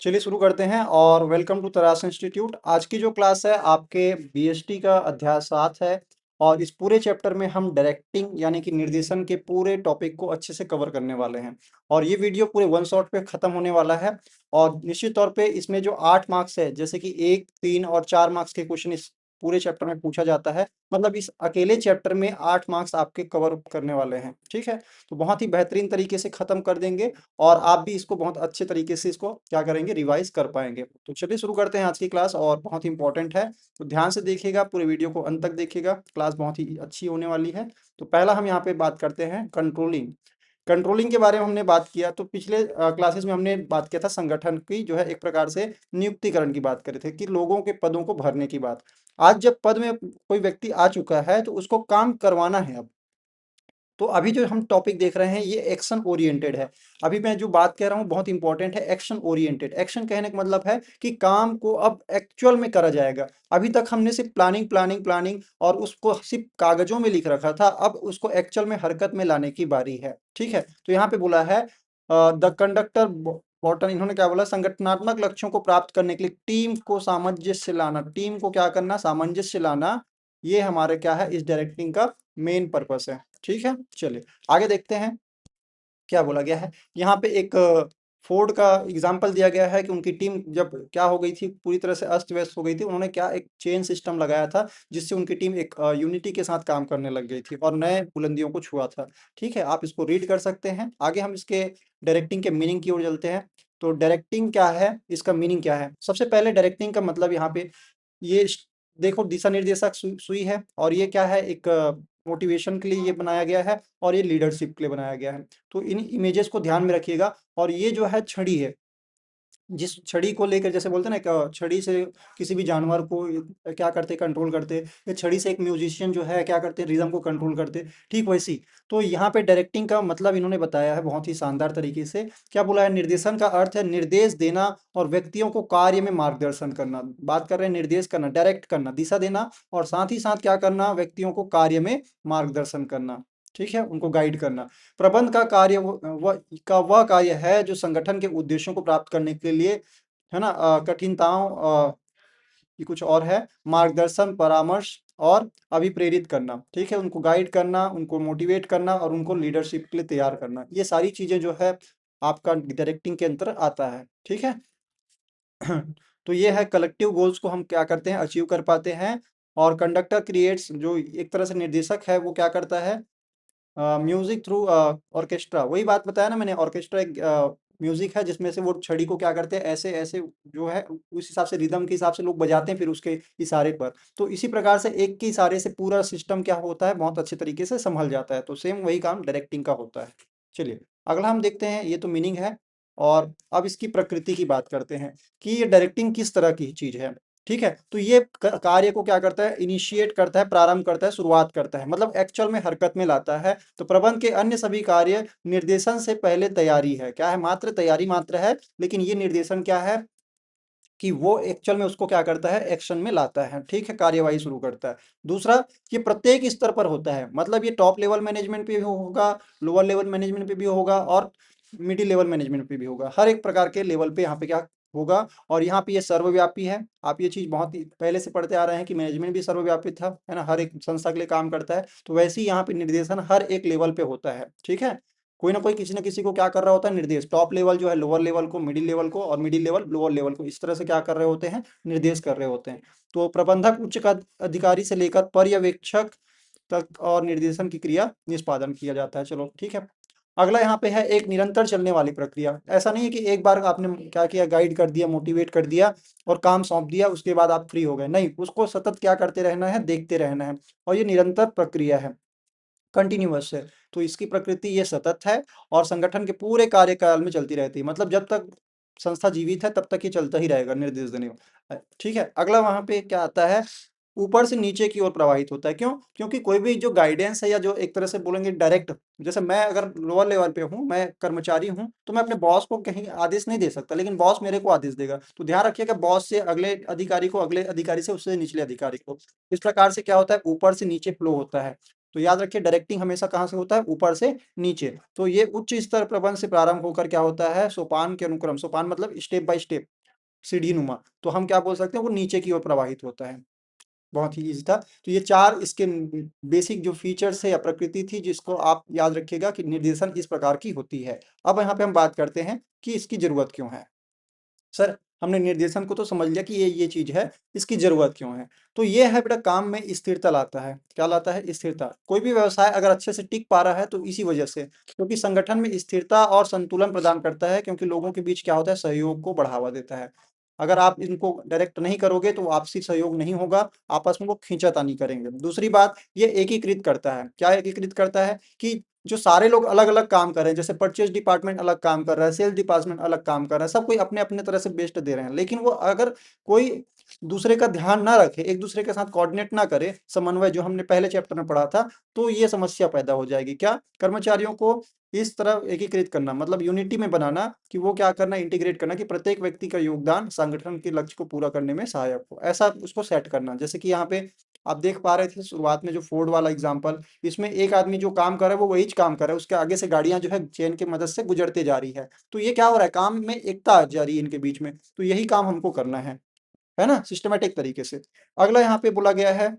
चलिए शुरू करते हैं और वेलकम टू तराश इंस्टीट्यूट। आज की जो क्लास है आपके बीएसटी का अध्याय 7 है और इस पूरे चैप्टर में हम डायरेक्टिंग यानी कि निर्देशन के पूरे टॉपिक को अच्छे से कवर करने वाले हैं। और ये वीडियो पूरे वन शॉट पे खत्म होने वाला है। और निश्चित तौर पे इसमें जो 8 मार्क्स है, जैसे कि 1, 3 और 4 मार्क्स के क्वेश्चन इस पूरे चैप्टर में पूछा जाता है। मतलब इस अकेले चैप्टर में 8 मार्क्स आपके कवर करने वाले हैं। ठीक है, तो बहुत ही बेहतरीन तरीके से खत्म कर देंगे और आप भी इसको बहुत अच्छे तरीके से इसको क्या करेंगे, रिवाइज कर पाएंगे। तो चलिए शुरू करते हैं आज की क्लास, और बहुत ही इंपॉर्टेंट है, तो ध्यान से देखिएगा, पूरे वीडियो को अंत तक देखिएगा, क्लास बहुत ही अच्छी होने वाली है। तो पहला हम यहाँ पे बात करते हैं कंट्रोलिंग। कंट्रोलिंग के बारे में हमने बात किया, तो पिछले क्लासेस में हमने बात किया था संगठन की जो है एक प्रकार से नियुक्तिकरण की बात करे थे, कि लोगों के पदों को भरने की बात। आज जब पद में कोई व्यक्ति आ चुका है तो उसको काम करवाना है अब। तो अभी जो हम टॉपिक देख रहे हैं ये एक्शन ओरिएंटेड है। अभी मैं जो बात कह रहा हूँ बहुत इंपॉर्टेंट है, एक्शन ओरिएंटेड। एक्शन कहने का मतलब है कि काम को अब एक्चुअल में करा जाएगा। अभी तक हमने सिर्फ प्लानिंग प्लानिंग प्लानिंग और उसको सिर्फ कागजों में लिख रखा था, अब उसको एक्चुअल में हरकत में लाने की बारी है। ठीक है, तो यहाँ पे बोला है द कंडक्टर बॉटन, इन्होंने क्या बोला, संगठनात्मक लक्ष्यों को प्राप्त करने के लिए टीम को सामंजस्य लाना, टीम को क्या करना, सामंजस्य लाना। ये हमारे क्या है, इस डायरेक्टिंग का मेन पर्पस है। ठीक है, चलिए आगे देखते हैं क्या बोला गया है। यहाँ पे एक फोर्ड का एग्जाम्पल दिया गया है कि उनकी टीम जब क्या हो गई थी, पूरी तरह से अस्त व्यस्त हो गई थी, उन्होंने क्या एक चेन सिस्टम लगाया था जिससे उनकी टीम एक यूनिटी के साथ काम करने लग गई थी और नए बुलंदियों को छुआ था। ठीक है, आप इसको रीड कर सकते हैं। आगे हम इसके डायरेक्टिंग के मीनिंग की ओर चलते हैं। तो डायरेक्टिंग क्या है, इसका मीनिंग क्या है। सबसे पहले डायरेक्टिंग का मतलब यहाँ पे ये देखो, दिशा निर्देशक सुई है, और ये क्या है, एक मोटिवेशन के लिए ये बनाया गया है और ये लीडरशिप के लिए बनाया गया है। तो इन इमेजेस को ध्यान में रखिएगा। और ये जो है छड़ी है, जिस छड़ी को लेकर, जैसे बोलते हैं ना, एक छड़ी से किसी भी जानवर को क्या करते, कंट्रोल करते, या छड़ी से एक म्यूजिशियन जो है क्या करते, रिदम को कंट्रोल करते। ठीक वैसी, तो यहाँ पे डायरेक्टिंग का मतलब इन्होंने बताया है बहुत ही शानदार तरीके से। क्या बोला है, निर्देशन का अर्थ है निर्देश देना और व्यक्तियों को कार्य में मार्गदर्शन करना। बात कर रहे हैं निर्देश करना, डायरेक्ट करना, दिशा देना, और साथ ही साथ क्या करना, व्यक्तियों को कार्य में मार्गदर्शन करना। ठीक है, उनको गाइड करना। प्रबंध का कार्य वह कार्य है जो संगठन के उद्देश्यों को प्राप्त करने के लिए, है ना, कठिनताओं ये कुछ और है, मार्गदर्शन, परामर्श और अभिप्रेरित करना। ठीक है, उनको गाइड करना, उनको मोटिवेट करना और उनको लीडरशिप के लिए तैयार करना। ये सारी चीजें जो है आपका डायरेक्टिंग के अंतर आता है। ठीक है, तो ये है कलेक्टिव गोल्स को हम क्या करते हैं, अचीव कर पाते हैं। और कंडक्टर क्रिएट्स, जो एक तरह से निर्देशक है, वो क्या करता है, म्यूजिक थ्रू ऑर्केस्ट्रा। वही बात बताया ना मैंने, ऑर्केस्ट्रा एक म्यूजिक है जिसमें से वो छड़ी को क्या करते हैं, ऐसे ऐसे जो है उस हिसाब से, रिदम के हिसाब से लोग बजाते हैं फिर उसके इशारे पर। तो इसी प्रकार से एक के इशारे से पूरा सिस्टम क्या होता है, बहुत अच्छे तरीके से संभल जाता है। तो सेम वही काम डायरेक्टिंग का होता है। चलिए अगला हम देखते हैं, ये तो मीनिंग है। और अब इसकी प्रकृति की बात करते हैं कि ये डायरेक्टिंग किस तरह की चीज है। ठीक है, तो ये कार्य को क्या करता है, इनिशिएट करता है, प्रारंभ करता है, शुरुआत करता है, मतलब एक्चुअल में हरकत में लाता है। तो प्रबंध के अन्य सभी कार्य निर्देशन से पहले तैयारी है, क्या है, मात्र तैयारी मात्र है। लेकिन ये निर्देशन क्या है कि वो एक्चुअल में उसको क्या करता है, एक्शन में लाता है। ठीक है, कार्यवाही शुरू करता है। दूसरा, ये प्रत्येक स्तर पर होता है, मतलब ये टॉप लेवल मैनेजमेंट पे भी होगा, लोअर लेवल मैनेजमेंट पे भी होगा और मिडिल लेवल मैनेजमेंट पे भी होगा। हर एक प्रकार के लेवल पे यहाँ पे क्या होगा। और यहाँ पे ये सर्वव्यापी है। आप ये चीज बहुत ही पहले से पढ़ते आ रहे हैं कि मैनेजमेंट भी सर्वव्यापी था, है ना, हर एक संस्था के लिए काम करता है। तो वैसे ही यहाँ पे निर्देशन हर एक लेवल पे होता है। ठीक है, कोई ना कोई किसी न किसी को क्या कर रहा होता है, निर्देश। टॉप लेवल जो है लोअर लेवल को, मिडिल लेवल को, और मिडिल लेवल लोअर लेवल को, इस तरह से क्या कर रहे होते हैं, निर्देश कर रहे होते हैं। तो प्रबंधक उच्च का अधिकारी से लेकर पर्यवेक्षक तक और निर्देशन की क्रिया निष्पादन किया जाता है। चलो ठीक है, अगला यहाँ पे है एक निरंतर चलने वाली प्रक्रिया। ऐसा नहीं है कि एक बार आपने क्या किया, गाइड कर दिया, मोटिवेट कर दिया और काम सौंप दिया, उसके बाद आप फ्री हो गए, नहीं, उसको सतत क्या करते रहना है, देखते रहना है। और ये निरंतर प्रक्रिया है, कंटिन्यूअस है। तो इसकी प्रकृति ये सतत है और संगठन के पूरे कार्यकाल में चलती रहती है, मतलब जब तक संस्था जीवित है तब तक ये चलता ही रहेगा निर्देश देने में। ठीक है, अगला वहां पे क्या आता है, ऊपर से नीचे की ओर प्रवाहित होता है। क्यों, क्योंकि कोई भी जो गाइडेंस है, या जो एक तरह से बोलेंगे डायरेक्ट, जैसे मैं अगर लोअर लेवल पे हूँ, मैं कर्मचारी हूँ, तो मैं अपने बॉस को कहीं आदेश नहीं दे सकता, लेकिन बॉस मेरे को आदेश देगा। तो ध्यान रखिएगा, बॉस से अगले अधिकारी को, अगले अधिकारी से उससे निचले अधिकारी को, इस प्रकार से क्या होता है, ऊपर से नीचे फ्लो होता है। तो याद रखिए डायरेक्टिंग हमेशा कहाँ से होता है, ऊपर से नीचे। तो ये उच्च स्तर प्रबंध से प्रारंभ होकर क्या होता है, सोपान के अनुक्रम, सोपान मतलब स्टेप बाय स्टेप, सीढ़ी नुमा, तो हम क्या बोल सकते हैं, वो नीचे की ओर प्रवाहित होता है। बहुत ही ईजी था। तो ये चार इसके बेसिक जो फीचर्स है या प्रकृति थी, जिसको आप याद रखिएगा कि निर्देशन इस प्रकार की होती है। अब यहाँ पे हम बात करते हैं कि इसकी जरूरत क्यों है। सर, हमने निर्देशन को तो समझ लिया कि ये चीज है, इसकी जरूरत क्यों है। तो ये है बेटा, काम में स्थिरता लाता है। क्या लाता है, स्थिरता। कोई भी व्यवसाय अगर अच्छे से टिक पा रहा है तो इसी वजह से, क्योंकि संगठन में स्थिरता और संतुलन प्रदान करता है, क्योंकि लोगों के बीच क्या होता है, सहयोग को बढ़ावा देता है। अगर आप इनको डायरेक्ट नहीं करोगे तो आपसी सहयोग नहीं होगा, आपस में वो खींचातानी करेंगे। दूसरी बात, ये एकीकृत करता है। क्या एकीकृत करता है कि जो सारे लोग अलग अलग काम कर रहे हैं, जैसे परचेज डिपार्टमेंट अलग काम कर रहा है, सेल्स डिपार्टमेंट अलग काम कर रहा है, सब कोई अपने अपने तरह से बेस्ट दे रहे हैं, लेकिन वो अगर कोई दूसरे का ध्यान ना रखे, एक दूसरे के साथ कोऑर्डिनेट ना करे, समन्वय जो हमने पहले चैप्टर में पढ़ा था, तो ये समस्या पैदा हो जाएगी। क्या, कर्मचारियों को इस तरह एकीकृत करना, मतलब यूनिटी में बनाना, कि वो क्या करना, इंटीग्रेट करना, कि प्रत्येक व्यक्ति का योगदान संगठन के लक्ष्य को पूरा करने में सहायक हो, ऐसा उसको सेट करना। जैसे कि यहाँ पे आप देख पा रहे थे शुरुआत में जो फोर्ड वाला एग्जांपल, इसमें एक आदमी जो काम कर रहा है वो वही काम कर रहा है, उसके आगे से गाड़ियां जो है चेन की मदद से गुजरते जा रही है। तो ये क्या हो रहा है, काम में एकता आ जा रही है इनके बीच में। तो यही काम हमको करना है ना, सिस्टमेटिक तरीके से। अगला यहाँ पे बोला गया है,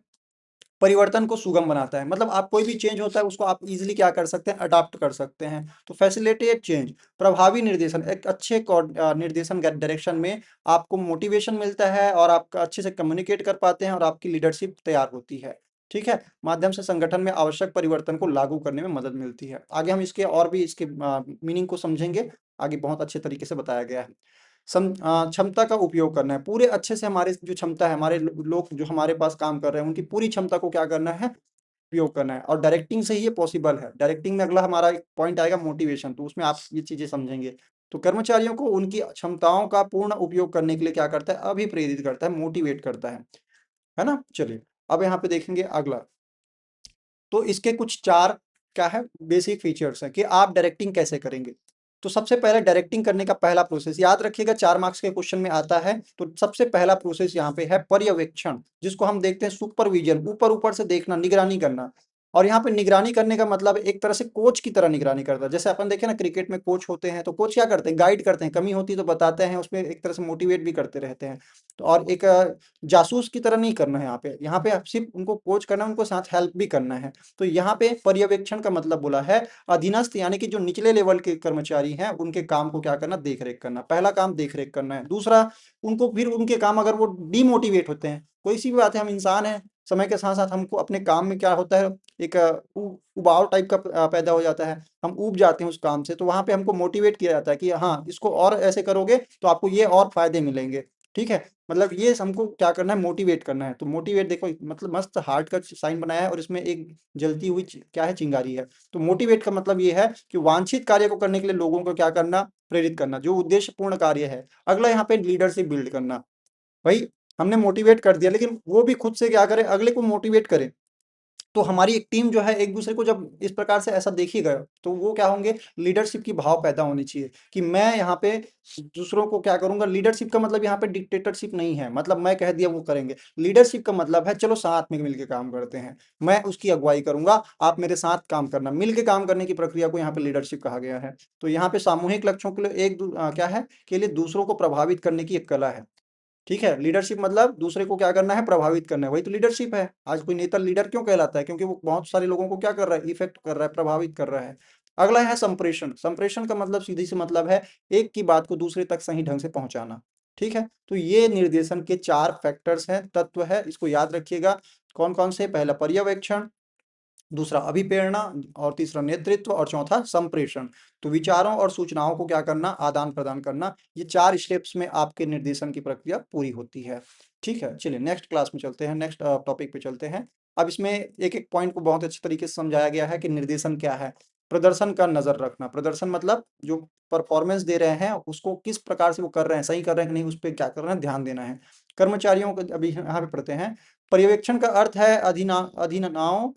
परिवर्तन को सुगम बनाता है। मतलब आप कोई भी चेंज होता है उसको आप इजीली क्या कर सकते हैं, अडॉप्ट कर सकते हैं। तो फैसिलिटेट चेंज, प्रभावी निर्देशन, एक अच्छे निर्देशन डायरेक्शन में आपको मोटिवेशन मिलता है, और आप अच्छे से कम्युनिकेट कर पाते हैं, और आपकी लीडरशिप तैयार होती है। ठीक है, माध्यम से संगठन में आवश्यक परिवर्तन को लागू करने में मदद मिलती है। आगे हम इसके और भी इसके मीनिंग को समझेंगे, आगे बहुत अच्छे तरीके से बताया गया है। क्षमता का उपयोग करना है, पूरे अच्छे से हमारे जो क्षमता है, हमारे लोग जो हमारे पास काम कर रहे हैं उनकी पूरी क्षमता को क्या करना है, उपयोग करना है। और डायरेक्टिंग से ही ये पॉसिबल है। डायरेक्टिंग में अगला हमारा एक पॉइंट आएगा, मोटिवेशन, तो उसमें आप ये चीजें समझेंगे। तो कर्मचारियों को उनकी क्षमताओं का पूर्ण उपयोग करने के लिए क्या करता है, अभिप्रेरित करता है, मोटिवेट करता है ना। चलिए, अब यहाँ पे देखेंगे अगला। तो इसके कुछ चार क्या है, बेसिक फीचर्स हैं कि आप डायरेक्टिंग कैसे करेंगे। तो सबसे पहले डायरेक्टिंग करने का पहला प्रोसेस याद रखिएगा, 4 मार्क्स के क्वेश्चन में आता है। तो सबसे पहला प्रोसेस यहाँ पे है पर्यवेक्षण, जिसको हम देखते हैं सुपरविजन, ऊपर ऊपर से देखना, निगरानी करना। और यहाँ पे निगरानी करने का मतलब एक तरह से कोच की तरह निगरानी करता है। जैसे अपन देखें ना, क्रिकेट में कोच होते हैं, तो कोच क्या करते हैं, गाइड करते हैं, कमी होती है तो बताते हैं, उसमें एक तरह से मोटिवेट भी करते रहते हैं। तो और एक जासूस की तरह नहीं करना है यहाँ पे सिर्फ उनको कोच करना है, उनको साथ हेल्प भी करना है। तो यहाँ पे पर्यवेक्षण का मतलब बोला है अधीनस्थ, यानी कि जो निचले लेवल के कर्मचारी हैं उनके काम को क्या करना, देख रेख करना। पहला काम देख रेख करना है। दूसरा, उनको फिर उनके काम अगर वो डिमोटिवेट होते हैं, कोई सी भी बात है, हम इंसान हैं, समय के साथ साथ हमको अपने काम में क्या होता है, एक उबाव टाइप का पैदा हो जाता है, हम ऊब जाते हैं उस काम से। तो वहां पे हमको मोटिवेट किया जाता है कि हाँ, इसको और ऐसे करोगे तो आपको ये और फायदे मिलेंगे। ठीक है, मतलब ये हमको क्या करना है, मोटिवेट करना है। तो मोटिवेट देखो, मतलब मस्त हार्ट का साइन बनाया है, और इसमें एक जलती हुई क्या है, चिंगारी है। तो मोटिवेट का मतलब ये है कि वांछित कार्य को करने के लिए लोगों को क्या करना, प्रेरित करना, जो उद्देश्यपूर्ण कार्य है। अगला यहाँ पे लीडरशिप बिल्ड करना। भाई, हमने मोटिवेट कर दिया, लेकिन वो भी खुद से क्या करे, अगले को मोटिवेट करे। तो हमारी एक टीम जो है, एक दूसरे को जब इस प्रकार से ऐसा देखिएगा, तो वो क्या होंगे, लीडरशिप की भाव पैदा होनी चाहिए कि मैं यहाँ पे दूसरों को क्या करूंगा। लीडरशिप का मतलब यहाँ पे डिक्टेटरशिप नहीं है, मतलब मैं कह दिया वो करेंगे। लीडरशिप का मतलब है चलो साथ में मिलकर काम करते हैं, मैं उसकी अगुवाई करूंगा, आप मेरे साथ काम करना। मिलकर काम करने की प्रक्रिया को यहाँ पे लीडरशिप कहा गया है। तो यहाँ पे सामूहिक लक्ष्यों के लिए क्या है, के लिए दूसरों को प्रभावित करने की एक कला है। ठीक है, लीडरशिप मतलब दूसरे को क्या करना है, प्रभावित करना है, वही तो लीडरशिप है। आज कोई नेता लीडर क्यों कहलाता है, क्योंकि वो बहुत सारे लोगों को क्या कर रहा है, इफेक्ट कर रहा है, प्रभावित कर रहा है। अगला है संप्रेषण। संप्रेषण का मतलब सीधी सी मतलब है एक की बात को दूसरे तक सही ढंग से पहुंचाना। ठीक है, तो ये निर्देशन के 4 फैक्टर्स हैं, तत्व है, इसको याद रखिएगा। कौन कौन से, पहला पर्यवेक्षण, दूसरा अभिप्रेरणा, और तीसरा नेतृत्व, और चौथा संप्रेषण। तो विचारों और सूचनाओं को क्या करना, आदान प्रदान करना। ये 4 स्टेप्स में आपके निर्देशन की प्रक्रिया पूरी होती है। ठीक है, चलिए नेक्स्ट क्लास में चलते हैं, नेक्स्ट टॉपिक पे चलते हैं। अब इसमें एक एक पॉइंट को बहुत अच्छे तरीके से समझाया गया है कि निर्देशन क्या है। प्रदर्शन का नजर रखना, प्रदर्शन मतलब जो परफॉर्मेंस दे रहे हैं उसको किस प्रकार से वो कर रहे हैं, सही कर रहे हैं कि नहीं, उस पर क्या कर रहे हैं, ध्यान देना है। कर्मचारियों को अभी यहाँ पे पढ़ते हैं। पर्यवेक्षण का अर्थ है अधीनताओं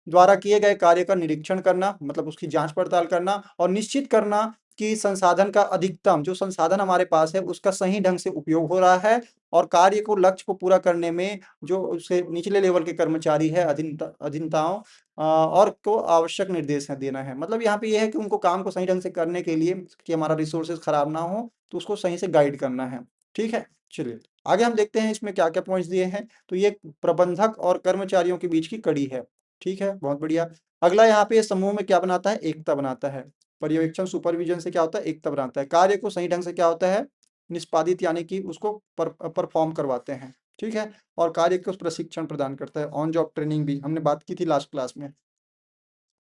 द्वारा किए गए कार्य का निरीक्षण करना, मतलब उसकी जांच पड़ताल करना, और निश्चित करना कि संसाधन का अधिकतम, जो संसाधन हमारे पास है उसका सही ढंग से उपयोग हो रहा है, और कार्य को, लक्ष्य को पूरा करने में जो उससे निचले लेवल के कर्मचारी है, अधीनताओं और को आवश्यक निर्देश देना है। मतलब यहाँ पे ये है कि उनको काम को सही ढंग से करने के लिए, कि हमारा रिसोर्सेज खराब ना हो, तो उसको सही से गाइड करना है। ठीक है, चलिए आगे हम देखते हैं इसमें क्या क्या पॉइंट्स दिए हैं। तो ये प्रबंधक और कर्मचारियों के बीच की कड़ी है। ठीक है, बहुत बढ़िया। अगला यहाँ पे समूह में क्या बनाता है, एकता बनाता है। पर्यवेक्षण, सुपरविजन से क्या होता है, एकता बनाता है। कार्य को सही ढंग से क्या होता है, निष्पादित, यानी कि उसको परफॉर्म करवाते हैं। ठीक है, और कार्य को प्रशिक्षण प्रदान करता है। ऑन जॉब ट्रेनिंग भी हमने बात की थी लास्ट क्लास में।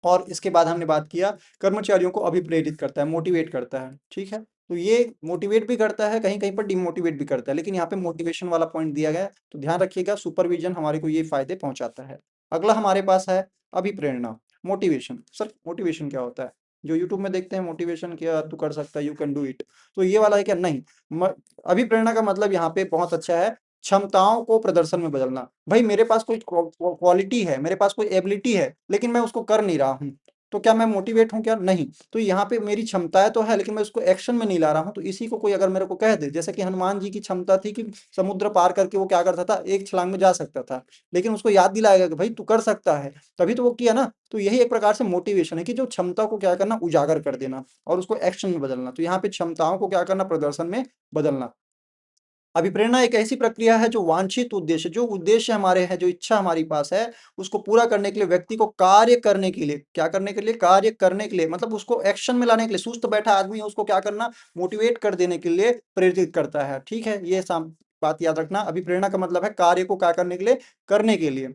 और इसके बाद हमने बात किया, कर्मचारियों को अभिप्रेरित करता है, मोटिवेट करता है। ठीक है, तो ये मोटिवेट भी करता है, कहीं कहीं पर डिमोटिवेट भी करता है, लेकिन यहाँ पे मोटिवेशन वाला पॉइंट दिया गया है, तो ध्यान रखिएगा, सुपरविजन हमारे को ये फायदे पहुंचाता है। अगला हमारे पास है अभिप्रेरणा, मोटिवेशन। सर मोटिवेशन क्या होता है, जो यूट्यूब में देखते हैं मोटिवेशन, क्या तू कर सकता है, यू कैन डू इट, तो ये वाला है क्या, नहीं। अभिप्रेरणा का मतलब यहाँ पे बहुत अच्छा है, क्षमताओं को प्रदर्शन में बदलना। भाई मेरे पास कोई क्वालिटी है, मेरे पास कोई एबिलिटी है, लेकिन मैं उसको कर नहीं रहा हूँ, तो क्या मैं मोटिवेट हूँ, क्या नहीं। तो यहाँ पे मेरी क्षमताएं तो है, लेकिन मैं उसको एक्शन में नहीं ला रहा हूँ। तो इसी को कोई अगर मेरे को कह दे, जैसे कि हनुमान जी की क्षमता थी कि समुद्र पार करके वो क्या करता था, एक छलांग में जा सकता था, लेकिन उसको याद दिलाएगा कि भाई तू कर सकता है, तभी तो वो किया ना। तो यही एक प्रकार से मोटिवेशन है, कि जो क्षमता को क्या करना, उजागर कर देना और उसको एक्शन में बदलना। तो यहाँ पे क्षमताओं को क्या करना, प्रदर्शन में बदलना। अभिप्रेरणा एक ऐसी प्रक्रिया है जो वांछित उद्देश्य, जो उद्देश्य हमारे हैं, जो इच्छा हमारी पास है, उसको पूरा करने के लिए, व्यक्ति को कार्य करने के लिए, क्या करने के लिए, कार्य करने के लिए, मतलब उसको एक्शन में लाने के लिए, सुस्त बैठा आदमी है उसको क्या करना, मोटिवेट कर देने के लिए प्रेरित करता है। ठीक है, ये बात याद रखना, अभिप्रेरणा का मतलब है कार्य को क्या करने के लिए, करने के लिए।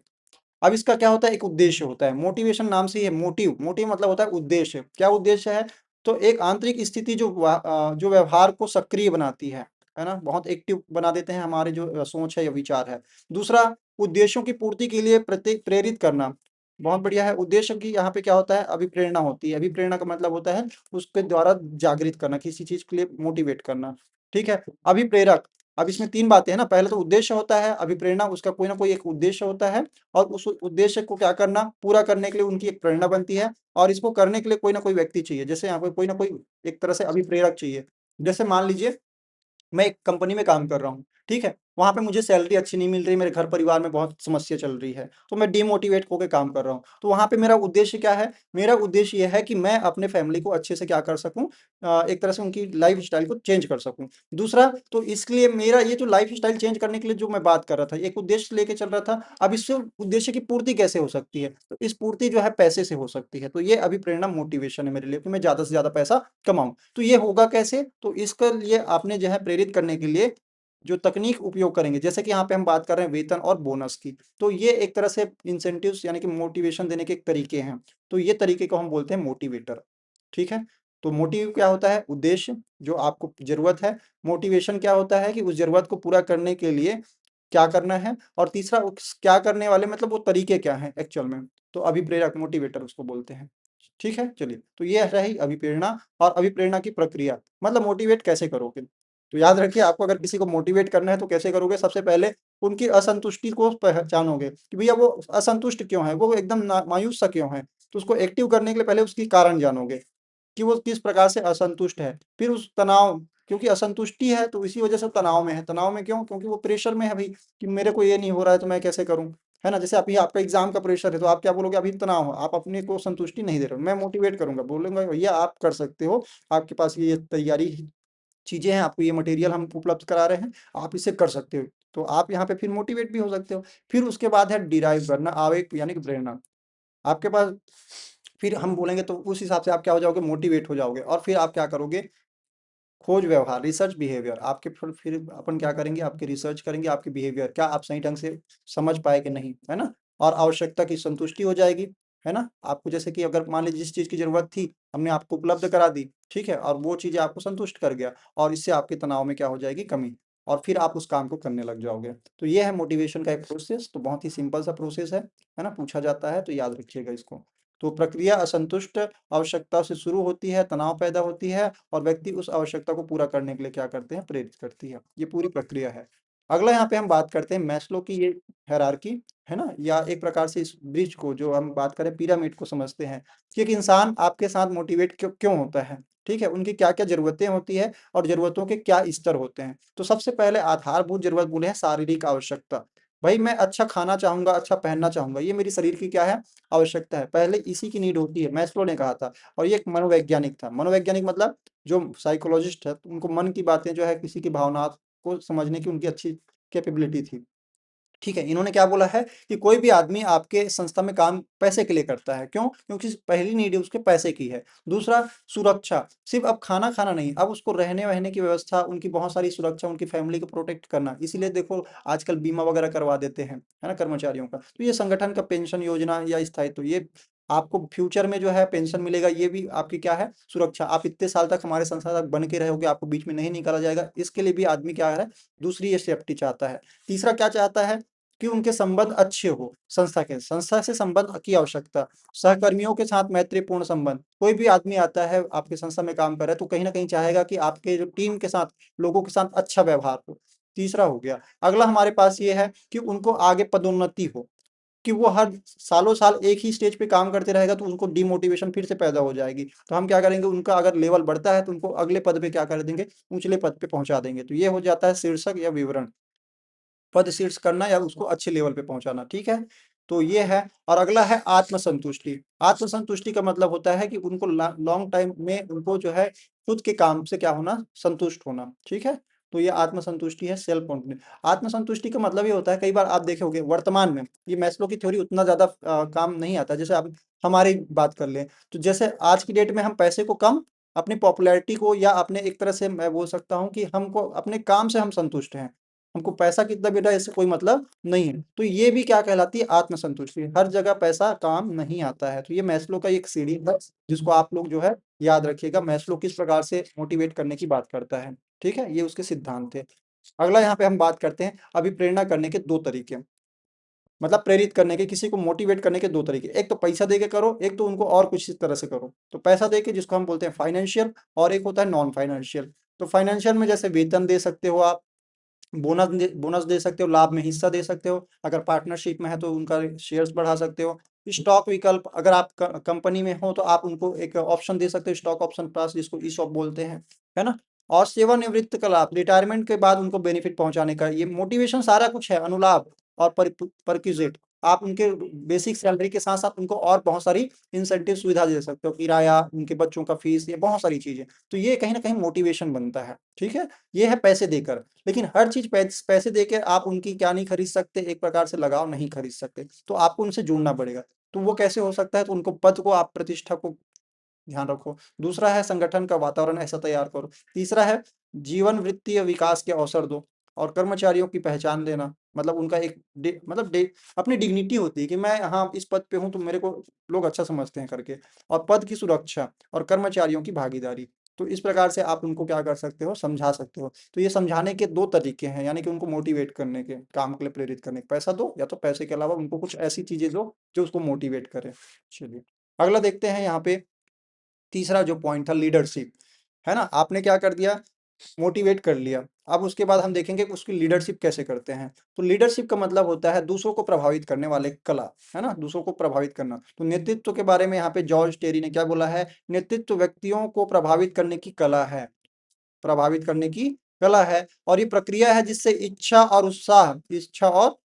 अब इसका क्या होता है, एक उद्देश्य होता है। मोटिवेशन नाम से ही है, मोटिव, मोटिव मतलब होता है उद्देश्य। क्या उद्देश्य है, तो एक आंतरिक स्थिति जो जो व्यवहार को सक्रिय बनाती है ना, बहुत एक्टिव बना देते हैं हमारे जो सोच है या विचार है। दूसरा, उद्देश्यों की पूर्ति के लिए प्रेरित करना। बहुत बढ़िया है। उद्देश्य की यहाँ पे क्या होता है, अभिप्रेरणा होती है। अभिप्रेरणा का मतलब होता है उसके द्वारा जागृत करना, किसी चीज के लिए मोटिवेट करना। ठीक है, अभिप्रेरक। अब इसमें तीन बातें हैं ना, पहले तो उद्देश्य होता है, अभिप्रेरणा उसका कोई ना कोई एक उद्देश्य होता है, और उस उद्देश्य को क्या करना, पूरा करने के लिए उनकी एक प्रेरणा बनती है, और इसको करने के लिए कोई ना कोई व्यक्ति चाहिए, जैसे यहाँ पे कोई ना कोई एक तरह से अभिप्रेरक चाहिए। जैसे मान लीजिए मैं एक कंपनी में काम कर रहा हूँ, ठीक है, वहां पे मुझे सैलरी अच्छी नहीं मिल रही, मेरे घर परिवार में बहुत समस्या चल रही है, तो मैं डिमोटिवेट होकर काम कर रहा हूँ। तो वहां पे मेरा उद्देश्य क्या है, मेरा उद्देश्य यह है कि मैं अपने फैमिली को अच्छे से क्या कर सकूं, एक तरह से उनकी लाइफ स्टाइल को चेंज कर सकूं। दूसरा, तो इसलिए मेरा ये जो लाइफ स्टाइल चेंज करने के लिए जो मैं बात कर रहा था, एक उद्देश्य लेके चल रहा था, अब इससे उद्देश्य की पूर्ति कैसे हो सकती है, तो इस पूर्ति जो है पैसे से हो सकती है। तो ये अभिप्रेरणा मोटिवेशन है मेरे लिए, कि मैं ज्यादा से ज्यादा पैसा कमाऊं। तो ये होगा कैसे, तो इसके लिए आपने जो है प्रेरित करने के लिए जो तकनीक उपयोग करेंगे, जैसे कि यहाँ पे हम बात कर रहे हैं वेतन और बोनस की, तो ये एक तरह से इंसेंटिव्स यानी कि मोटिवेशन देने के एक तरीके हैं। तो ये तरीके को हम बोलते हैं मोटिवेटर। ठीक है, तो मोटिव क्या होता है, उद्देश्य जो आपको जरूरत है। मोटिवेशन क्या होता है, कि उस जरूरत को पूरा करने के लिए क्या करना है, और तीसरा क्या करने वाले, मतलब वो तरीके क्या हैं एक्चुअल में, तो अभिप्रेरक, मोटिवेटर उसको बोलते हैं। ठीक है, चलिए, तो ये रही अभिप्रेरणा। और अभिप्रेरणा की प्रक्रिया, मतलब मोटिवेट कैसे करोगे, तो याद रखिए, आपको अगर किसी को मोटिवेट करना है तो कैसे करोगे, सबसे पहले उनकी असंतुष्टि को पहचानोगे, कि भैया वो असंतुष्ट क्यों है, वो एकदम मायूस सा क्यों है। तो उसको एक्टिव करने के लिए पहले उसकी कारण जानोगे, कि वो किस प्रकार से असंतुष्ट है। फिर उस तनाव, क्योंकि असंतुष्टि है तो इसी वजह से तनाव में है। तनाव में क्यों, क्योंकि वो प्रेशर में है भाई, कि मेरे को ये नहीं हो रहा है तो मैं कैसे करूं, है ना। जैसे अभी आपका एग्जाम का प्रेशर है, तो आप क्या बोलोगे, अभी तनाव है, आप अपने को संतुष्टि नहीं दे रहे हो। मैं मोटिवेट करूंगा, बोलूंगा भैया आप कर सकते हो, आपके पास ये तैयारी चीजें हैं, आपको ये मटेरियल हम उपलब्ध करा रहे हैं, आप इसे कर सकते हो। तो आप यहाँ पे फिर मोटिवेट भी हो सकते हो। फिर उसके बाद है डिराइव करना, आवेग यानी कि प्रेरणा आपके पास। फिर हम बोलेंगे तो उस हिसाब से आप क्या हो जाओगे, मोटिवेट हो जाओगे। और फिर आप क्या करोगे, खोज व्यवहार, रिसर्च बिहेवियर। आपके फिर अपन क्या करेंगे, आपके रिसर्च करेंगे, आपके बिहेवियर क्या आप सही ढंग से समझ पाए कि नहीं, है ना। और आवश्यकता की संतुष्टि हो जाएगी, है ना। आपको जैसे कि अगर मान लीजिए जिस चीज की जरूरत थी हमने आपको उपलब्ध करा दी, ठीक है, और वो चीजें आपको संतुष्ट कर गया, और इससे आपके तनाव में क्या हो जाएगी, कमी। और फिर आप उस काम को करने लग जाओगे। तो ये है मोटिवेशन का एक प्रोसेस। तो बहुत ही सिंपल सा प्रोसेस है ना, पूछा जाता है तो याद रखिएगा इसको। तो प्रक्रिया असंतुष्ट आवश्यकता से शुरू होती है, तनाव पैदा होती है, और व्यक्ति उस आवश्यकता को पूरा करने के लिए क्या करते हैं, प्रेरित करती है। ये पूरी प्रक्रिया है। अगला यहाँ पे हम बात करते हैं मैस्लो की ये हायरार्की, है ना, या एक प्रकार से इस ब्रिज को जो हम बात करें पिरामिड को समझते हैं कि एक इंसान आपके साथ मोटिवेट क्यों क्यों होता है, ठीक है, उनकी क्या क्या जरूरतें होती है और जरूरतों के क्या स्तर होते हैं। तो सबसे पहले आधारभूत जरूरत बोले हैं शारीरिक आवश्यकता। भाई मैं अच्छा खाना चाहूंगा, अच्छा पहनना चाहूंगा, ये मेरी शरीर की क्या है, आवश्यकता है, पहले इसी की नीड होती है, मैस्लो ने कहा था। और ये एक मनोवैज्ञानिक था, मनोवैज्ञानिक मतलब जो साइकोलॉजिस्ट है, तो उनको मन की बातें जो है किसी की भावना को समझने की उनकी अच्छी कैपेबिलिटी थी। ठीक है, इन्होंने क्या बोला है कि कोई भी आदमी आपके संस्था में काम पैसे के लिए करता है, क्यों, क्योंकि पहली नीड उसके पैसे की है। दूसरा सुरक्षा, सिर्फ अब खाना खाना नहीं, अब उसको रहने वहने की व्यवस्था, उनकी बहुत सारी सुरक्षा, उनकी फैमिली को प्रोटेक्ट करना, इसीलिए देखो आजकल बीमा वगैरह करवा देते हैं, है ना, कर्मचारियों का। तो ये संगठन का पेंशन योजना या स्थायित्व, ये आपको फ्यूचर में जो है पेंशन मिलेगा, ये भी आपकी क्या है, सुरक्षा। आप इतने साल तक हमारे संस्था तक बन के रहोगे, आपको बीच में नहीं निकाला जाएगा, इसके लिए भी आदमी क्या है, दूसरी ये सेफ्टी चाहता है। तीसरा क्या चाहता है कि उनके संबंध अच्छे हो, संस्था से संबंध की आवश्यकता, सहकर्मियों के साथ मैत्रीपूर्ण संबंध। कोई भी आदमी आता है आपके संस्था में काम कर रहा है तो कहीं ना कहीं चाहेगा कि आपके जो टीम के साथ, लोगों के साथ अच्छा व्यवहार हो। तीसरा हो गया। अगला हमारे पास ये है कि उनको आगे पदोन्नति हो, कि वो हर सालों साल एक ही स्टेज पे काम करते रहेगा तो उनको डिमोटिवेशन फिर से पैदा हो जाएगी। तो हम क्या करेंगे, उनका अगर लेवल बढ़ता है तो उनको अगले पद पे क्या कर देंगे, ऊंचले पद पे पहुंचा देंगे। तो ये हो जाता है शीर्षक या विवरण, पद शीर्ष करना या उसको अच्छे लेवल पे पहुंचाना, ठीक है। तो ये है। और अगला है आत्मसंतुष्टि। आत्मसंतुष्टि का मतलब होता है कि उनको लॉन्ग टाइम में उनको जो है खुद के काम से क्या होना, संतुष्ट होना, ठीक है। तो ये आत्मसंतुष्टि है, सेल्फ कॉन्फिडेंस। आत्मसंतुष्टि का मतलब ये होता है, कई बार आप देखे होंगे वर्तमान में ये मैस्लो की थ्योरी उतना ज्यादा काम नहीं आता। जैसे आप हमारी बात कर लें, तो जैसे आज की डेट में हम पैसे को कम, अपनी पॉपुलैरिटी को, या अपने एक तरह से मैं बोल सकता हूँ कि हमको अपने काम से हम संतुष्ट हैं, हमको पैसा कितना बेटा इससे कोई मतलब नहीं है। तो ये भी क्या कहलाती है, आत्मसंतुष्टि। हर जगह पैसा काम नहीं आता है। तो ये मैस्लो का एक सीढ़ी है जिसको आप लोग जो है याद रखिएगा, मैस्लो किस प्रकार से मोटिवेट करने की बात करता है, ठीक है, ये उसके सिद्धांत थे। अगला यहाँ पे हम बात करते हैं अभिप्रेरणा करने के दो तरीके, मतलब प्रेरित करने के, किसी को मोटिवेट करने के दो तरीके, एक तो पैसा दे के करो, एक तो उनको और कुछ इस तरह से करो। तो पैसा दे के जिसको हम बोलते हैं फाइनेंशियल, और एक होता है नॉन फाइनेंशियल। तो फाइनेंशियल में जैसे वेतन दे सकते हो आप, बोनस दे सकते हो, लाभ में हिस्सा दे सकते हो, अगर पार्टनरशिप में है तो उनका शेयर्स बढ़ा सकते हो। स्टॉक विकल्प, अगर आप कंपनी में हो तो आप उनको एक ऑप्शन दे सकते हो, स्टॉक ऑप्शन प्लस, जिसको ईसॉप बोलते हैं, है ना। और सेवानिवृत्त का लाभ, रिटायरमेंट के बाद उनको बेनिफिट पहुंचाने का, ये मोटिवेशन सारा कुछ है। अनुलाभ और परक्विजिट, आप उनके बेसिक सैलरी के साथ साथ उनको और बहुत सारी इंसेंटिव सुविधा दे सकते हो, किराया, उनके बच्चों का फीस, ये बहुत सारी चीजें। तो ये कहीं ना कहीं मोटिवेशन बनता है, ठीक है। ये है पैसे देकर। लेकिन हर चीज पैसे देके आप उनकी क्या नहीं खरीद सकते, एक प्रकार से लगाव नहीं खरीद सकते, तो आपको उनसे जुड़ना पड़ेगा। तो वो कैसे हो सकता है, तो उनको पद को, आप प्रतिष्ठा को ध्यान रखो। दूसरा है संगठन का वातावरण ऐसा तैयार करो। तीसरा है जीवन वृत्तीय विकास के अवसर दो। और कर्मचारियों की पहचान देना, मतलब उनका एक अपनी डिग्निटी होती है कि मैं हाँ इस पद पे हूँ तो मेरे को लोग अच्छा समझते हैं करके। और पद की सुरक्षा और कर्मचारियों की भागीदारी। तो इस प्रकार से आप उनको क्या कर सकते हो, समझा सकते हो। तो ये समझाने के दो तरीके हैं, यानी कि उनको मोटिवेट करने के, काम के लिए प्रेरित करने के, पैसा दो, या तो पैसे के अलावा उनको कुछ ऐसी चीजें दो जो उसको मोटिवेट करे। चलिए अगला देखते हैं यहाँ पे। तीसरा जो पॉइंट था लीडरशिप, है ना, आपने क्या कर दिया, मोटिवेट कर लिया। अब उसके बाद हम देखेंगे कि उसकी लीडरशिप कैसे करते हैं। तो लीडरशिप का मतलब होता है दूसरों को प्रभावित करने वाले कला, है ना, दूसरों को प्रभावित करना। तो नेतृत्व के बारे में यहाँ पे जॉर्ज टेरी ने क्या बोला है, नेतृत्व व्यक्तियों को प्रभावित करने की कला है, प्रभावित करने की कला है। और ये प्रक्रिया है जिससे इच्छा और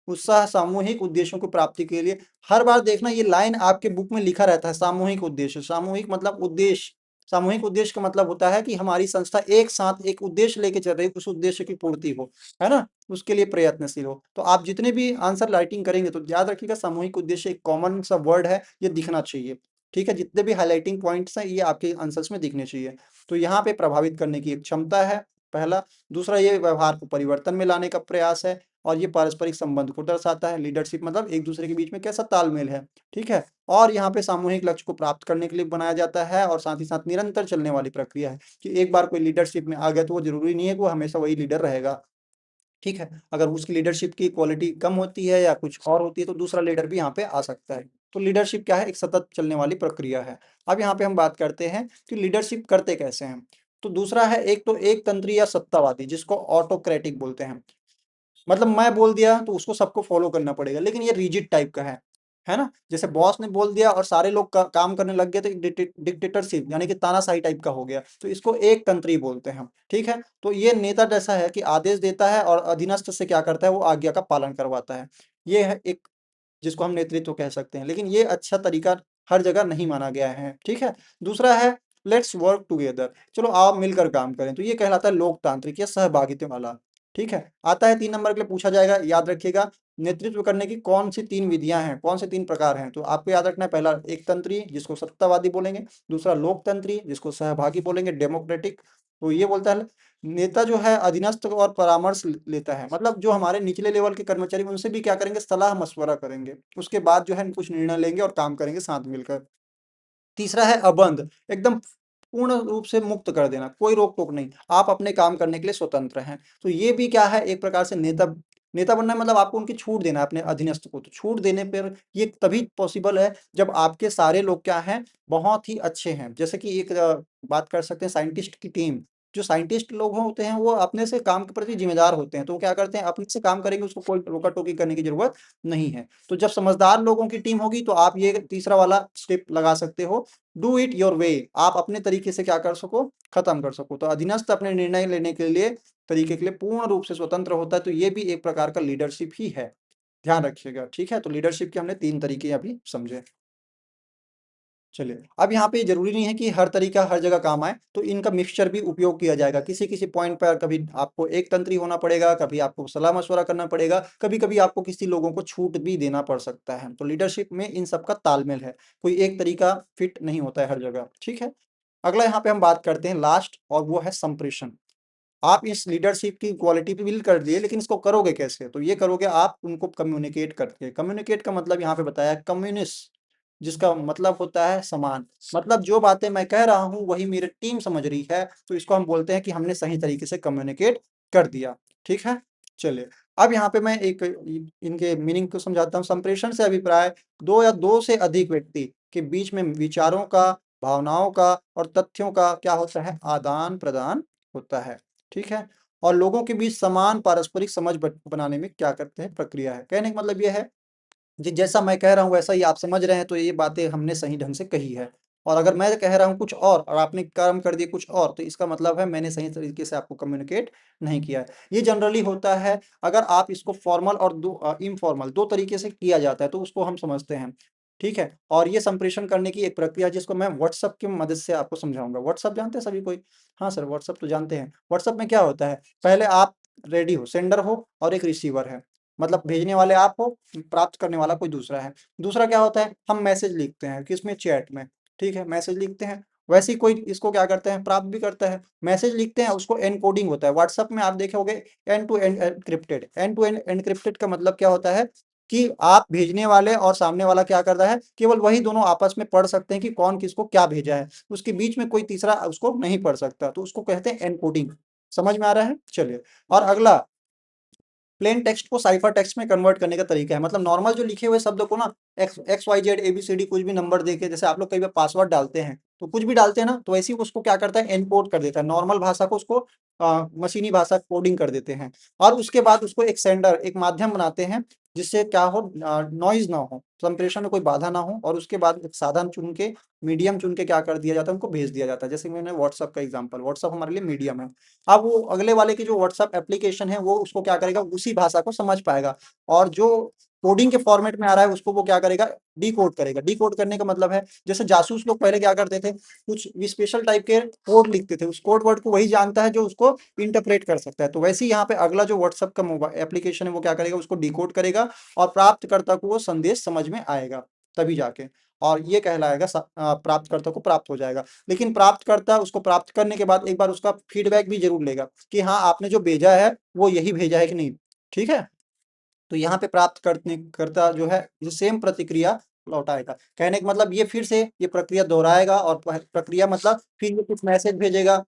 उत्साह सामूहिक उद्देश्यों की प्राप्ति के लिए, हर बार देखना ये लाइन आपके बुक में लिखा रहता है, सामूहिक उद्देश्य। सामूहिक मतलब उद्देश्य, सामूहिक उद्देश्य का मतलब होता है कि हमारी संस्था एक साथ एक उद्देश्य लेके चल रही है, उस उद्देश्य की पूर्ति हो, है ना, उसके लिए प्रयत्नशील हो। तो आप जितने भी आंसर राइटिंग करेंगे तो याद रखिएगा सामूहिक उद्देश्य एक कॉमन सा वर्ड है, ये दिखना चाहिए, ठीक है। जितने भी हाईलाइटिंग पॉइंट्स हैं ये आपके आंसर्स में दिखने चाहिए। तो यहाँ पे प्रभावित करने की एक क्षमता है, पहला। दूसरा, ये व्यवहार को परिवर्तन में लाने का प्रयास है। और ये पारस्परिक संबंध को दर्शाता है। लीडरशिप मतलब एक दूसरे के बीच में कैसा तालमेल है, ठीक है। और यहाँ पे सामूहिक लक्ष्य को प्राप्त करने के लिए बनाया जाता है, और साथ ही साथ निरंतर चलने वाली प्रक्रिया है, कि एक बार कोई लीडरशिप में आ गया तो वो जरूरी नहीं है कि वो हमेशा वही लीडर रहेगा, ठीक है। अगर उसकी लीडरशिप की क्वालिटी कम होती है या कुछ और होती है तो दूसरा लीडर भी यहाँ पे आ सकता है। तो लीडरशिप क्या है, एक सतत चलने वाली प्रक्रिया है। अब यहाँ पे हम बात करते हैं कि लीडरशिप करते कैसे हैं। तो दूसरा है, एक तो एक तंत्री या सत्तावादी, जिसको ऑटोक्रेटिक बोलते हैं। मतलब मैं बोल दिया तो उसको सबको फॉलो करना पड़ेगा, लेकिन ये रिजिड टाइप का है ना? जैसे बॉस ने बोल दिया और सारे लोग काम करने लग गए तो डिक्टेटरशिप यानी कि तानाशाही टाइप का हो गया, तो इसको एक तंत्री बोलते हैं हम। ठीक है, तो ये नेता जैसा है कि आदेश देता है और अधीनस्थ से क्या करता है, वो आज्ञा का पालन करवाता है। ये है एक जिसको हम नेतृत्व कह सकते हैं, लेकिन ये अच्छा तरीका हर जगह नहीं माना गया है। ठीक है, दूसरा है लेट्स वर्क टुगेदर, चलो आप मिलकर काम करें, तो ये कहलाता है लोकतांत्रिक या सहभागिता वाला। ठीक है, आता है 3 नंबर के लिए पूछा जाएगा, याद रखिएगा नेतृत्व करने की कौन सी 3 विधियां हैं, कौन से 3 प्रकार हैं, तो आपको याद रखना है, पहला एक तंत्री जिसको सत्तावादी बोलेंगे, दूसरा लोकतंत्री जिसको सहभागी बोलेंगे डेमोक्रेटिक। तो ये बोलता है नेता जो है अधीनस्थ और परामर्श लेता है, मतलब जो हमारे निचले लेवल के कर्मचारी उनसे भी क्या करेंगे, सलाह मशवरा करेंगे, उसके बाद जो है कुछ निर्णय लेंगे और काम करेंगे साथ मिलकर। तीसरा है अबंध, एकदम पूर्ण रूप से मुक्त कर देना, कोई रोक टोक नहीं, आप अपने काम करने के लिए स्वतंत्र हैं। तो ये भी क्या है, एक प्रकार से नेता नेता बनना है, मतलब आपको उनकी छूट देना है अपने अधीनस्थ को। तो छूट देने पर ये तभी पॉसिबल है जब आपके सारे लोग क्या हैं, बहुत ही अच्छे हैं। जैसे कि एक बात कर सकते हैं साइंटिस्ट की टीम, जो साइंटिस्ट लोग होते हैं वो अपने से काम के प्रति जिम्मेदार होते हैं, तो वो क्या करते हैं अपने से काम करेंगे, उसको कोई रोका टोकी करने की जरूरत नहीं है। तो जब समझदार लोगों की टीम होगी तो आप ये तीसरा वाला स्टेप लगा सकते हो, डू इट योर वे, आप अपने तरीके से क्या कर सको, खत्म कर सको। तो अधीनस्थ अपने निर्णय लेने के लिए तरीके के लिए पूर्ण रूप से स्वतंत्र होता है, तो ये भी एक प्रकार का लीडरशिप ही है, ध्यान रखिएगा। ठीक है, तो लीडरशिप के हमने 3 तरीके अभी समझे। चलिए, अब यहाँ पे जरूरी नहीं है कि हर तरीका हर जगह काम आए, तो इनका मिक्सचर भी उपयोग किया जाएगा। किसी किसी पॉइंट पर कभी आपको एक तंत्री होना पड़ेगा, कभी आपको सलाह मशवरा करना पड़ेगा, कभी कभी आपको किसी लोगों को छूट भी देना पड़ सकता है। तो लीडरशिप में इन सब का तालमेल है, कोई एक तरीका फिट नहीं होता है हर जगह। ठीक है, अगला यहाँ पे हम बात करते हैं लास्ट, और वो है संप्रेषण। आप इस लीडरशिप की क्वालिटी पे बिल्ड कर दिए, लेकिन इसको करोगे कैसे, तो ये करोगे आप उनको कम्युनिकेट करके। कम्युनिकेट का मतलब यहाँ पे बताया कम्युनिस्ट, जिसका मतलब होता है समान, मतलब जो बातें मैं कह रहा हूँ वही मेरी टीम समझ रही है, तो इसको हम बोलते हैं कि हमने सही तरीके से कम्युनिकेट कर दिया। ठीक है, चलिए, अब यहाँ पे मैं एक इनके मीनिंग को समझाता हूँ। संप्रेषण से अभिप्राय दो या दो से अधिक व्यक्ति के बीच में विचारों का, भावनाओं का और तथ्यों का क्या होता है, आदान प्रदान होता है। ठीक है, और लोगों के बीच समान पारस्परिक समझ बनाने में क्या करते हैं, प्रक्रिया है। कहने का मतलब यह है जी, जैसा मैं कह रहा हूँ वैसा ही आप समझ रहे हैं, तो ये बातें हमने सही ढंग से कही है। और अगर मैं कह रहा हूँ कुछ और आपने काम कर दिया कुछ और, तो इसका मतलब है मैंने सही तरीके से आपको कम्युनिकेट नहीं किया है। ये जनरली होता है अगर आप इसको फॉर्मल और इनफॉर्मल दो तरीके से किया जाता है, तो उसको हम समझते हैं। ठीक है, और ये संप्रेषण करने की एक प्रक्रिया है, जिसको मैं व्हाट्सअप की मदद से आपको समझाऊंगा। व्हाट्सअप जानते हैं सभी कोई? हाँ सर, व्हाट्सअप तो जानते हैं। व्हाट्सअप में क्या होता है, पहले आप रेडी हो, सेंडर हो और एक रिसीवर है, मतलब भेजने वाले आप हो, प्राप्त करने वाला कोई दूसरा है। दूसरा क्या होता है, हम मैसेज लिखते हैं किसमें, चैट में। ठीक है, मैसेज लिखते हैं, वैसे ही कोई इसको क्या करता है, प्राप्त भी करता है। मैसेज लिखते हैं, उसको एनकोडिंग होता है। व्हाट्सएप में आप देखे होंगे end to end encrypted. End to end encrypted का मतलब क्या होता है कि आप भेजने वाले और सामने वाला क्या करता है, केवल वही दोनों आपस में पढ़ सकते हैं कि कौन किसको क्या भेजा है, उसके बीच में कोई तीसरा उसको नहीं पढ़ सकता, तो उसको कहते हैं एनकोडिंग। समझ में आ रहा है? चलिए, और अगला प्लेन टेक्स्ट को साइफर टेक्स्ट में कन्वर्ट करने का तरीका है, मतलब नॉर्मल जो लिखे हुए शब्द को ना X X Y Z ABCD कुछ भी नंबर देके, जैसे आप लोग कई बार पासवर्ड डालते हैं तो कुछ भी डालते हैं ना, तो वैसे ही उसको क्या करता है, एनकोड कर देता है, नॉर्मल भाषा को उसको मशीनी भाषा कोडिंग कर देते हैं। और उसके बाद उसको एक सेंडर, एक माध्यम बनाते हैं, जिससे क्या हो, नॉइज ना हो, संप्रेषण में कोई बाधा ना हो, और उसके बाद एक साधन चुन के, मीडियम चुन के क्या कर दिया जाता है, उनको भेज दिया जाता है। जैसे मैंने व्हाट्सअप का एग्जांपल, व्हाट्सअप हमारे लिए मीडियम है। अब वो अगले वाले की जो व्हाट्सएप एप्लीकेशन है वो उसको क्या करेगा, उसी भाषा को समझ पाएगा, और जो कोडिंग के फॉर्मेट में आ रहा है उसको वो क्या करेगा, डिकोड करेगा। डिकोड करने का मतलब है, जैसे जासूस लोग पहले क्या करते थे, कुछ स्पेशल टाइप के कोड लिखते थे, उस कोड वर्ड को वही जानता है जो उसको इंटरप्रेट कर सकता है। तो वैसे ही यहाँ पे अगला जो व्हाट्सएप का मोबाइल एप्लीकेशन है वो क्या करेगा, उसको डिकोड करेगा, और प्राप्तकर्ता को वो संदेश समझ में आएगा, तभी जाके, और ये कहलाएगा प्राप्तकर्ता को प्राप्त हो जाएगा। लेकिन प्राप्तकर्ता उसको प्राप्त करने के बाद एक बार उसका फीडबैक भी जरूर लेगा कि हाँ आपने जो भेजा है वो यही भेजा है कि नहीं। ठीक है, तो यहाँ पे प्राप्त करने करता जो है ये सेम प्रतिक्रिया लौटाएगा। कहने का मतलब ये फिर से ये प्रक्रिया दोहराएगा, और प्रक्रिया मतलब फिर ये कुछ मैसेज भेजेगा,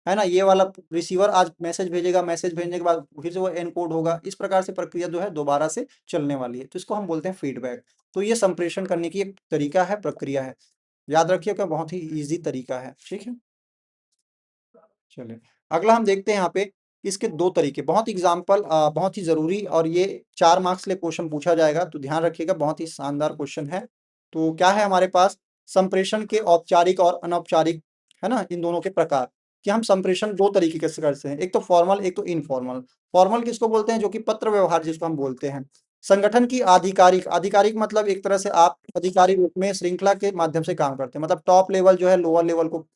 है ना, ये वाला रिसीवर आज मैसेज भेजेगा, मैसेज भेजने के बाद फिर से वो एनकोड होगा, इस प्रकार से प्रक्रिया जो है दोबारा से चलने वाली है, तो इसको हम बोलते हैं फीडबैक। तो ये संप्रेषण करने की एक तरीका है, प्रक्रिया है, याद रखिएगा, बहुत ही ईजी तरीका है। ठीक है, चलिए, अगला हम देखते हैं यहाँ पे इसके दो तरीके, बहुत एग्जाम्पल बहुत ही जरूरी, और ये 4 मार्क्स के लिए क्वेश्चन पूछा जाएगा, तो ध्यान रखिएगा, बहुत ही शानदार क्वेश्चन है। तो क्या है हमारे पास, संप्रेषण के औपचारिक और अनौपचारिक, है ना, इन दोनों के प्रकार, कि हम संप्रेषण दो तरीके से करते हैं, एक तो फॉर्मल, एक तो इनफॉर्मल। फॉर्मल किसको बोलते हैं, जो कि पत्र व्यवहार जिसको हम बोलते हैं। संगठन की आधिकारिक, आधिकारिक मतलब एक तरह से आप अधिकारी रूप में श्रृंखला के माध्यम से काम करते हैं, मतलब टॉप लेवल जो है लोअर लेवल को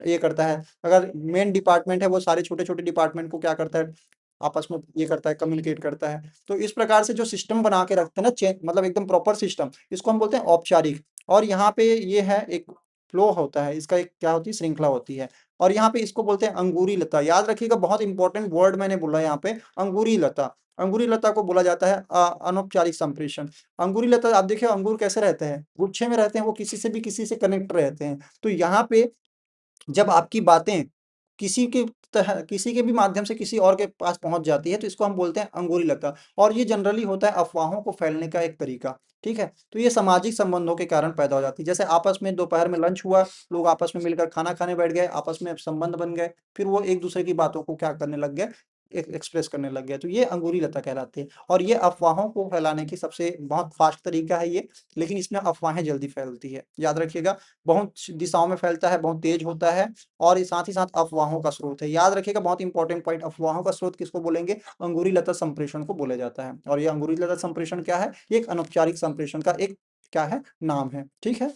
ये करता है। अगर मेन डिपार्टमेंट है वो सारे छोटे छोटे डिपार्टमेंट को क्या करता है, आपस में ये करता है, कम्युनिकेट करता है। तो इस प्रकार से जो सिस्टम बना के रखते हैं ना, मतलब एकदम प्रॉपर सिस्टम, इसको हम बोलते हैं औपचारिक। और यहाँ पे ये है एक फ्लो होता है, इसका एक क्या होती है, श्रृंखला होती है। और यहाँ पे इसको बोलते हैं अंगूरी लता, याद रखिएगा, बहुत इंपॉर्टेंट वर्ड मैंने बोला यहाँ पे, अंगूरी लता। अंगूरी लता को बोला जाता है अनौपचारिक संप्रेषण। अंगूरी लता, आप देखिए अंगूर कैसे रहते हैं, गुच्छे में रहते हैं, वो किसी से भी किसी से कनेक्ट रहते हैं। तो यहाँ पे जब आपकी बातें किसी के भी माध्यम से किसी और के पास पहुंच जाती है, तो इसको हम बोलते हैं अंगुरी लता। और ये जनरली होता है अफवाहों को फैलने का एक तरीका। ठीक है, तो ये सामाजिक संबंधों के कारण पैदा हो जाती है। जैसे आपस में दोपहर में लंच हुआ, लोग आपस में मिलकर खाना खाने बैठ गए, आपस में संबंध बन गए, फिर वो एक दूसरे की बातों को क्या करने लग गए, एक्सप्रेस करने लग गए, तो ये अंगूरी लता कहलाती है। और ये अफवाहों को फैलाने की सबसे बहुत फास्ट तरीका है ये, लेकिन इसमें अफवाहें जल्दी फैलती है, याद रखिएगा, बहुत दिशाओं में फैलता है, बहुत तेज होता है, और साथ ही साथ अफवाहों का स्रोत है। याद रखिएगा, बहुत इंपॉर्टेंट पॉइंट, अफवाहों का स्रोत किसको बोलेंगे, अंगूरी लता संप्रेषण को बोला जाता है। और ये अंगूरी लता संप्रेषण क्या है, ये एक अनौपचारिक संप्रेषण का एक क्या है, नाम है। ठीक है,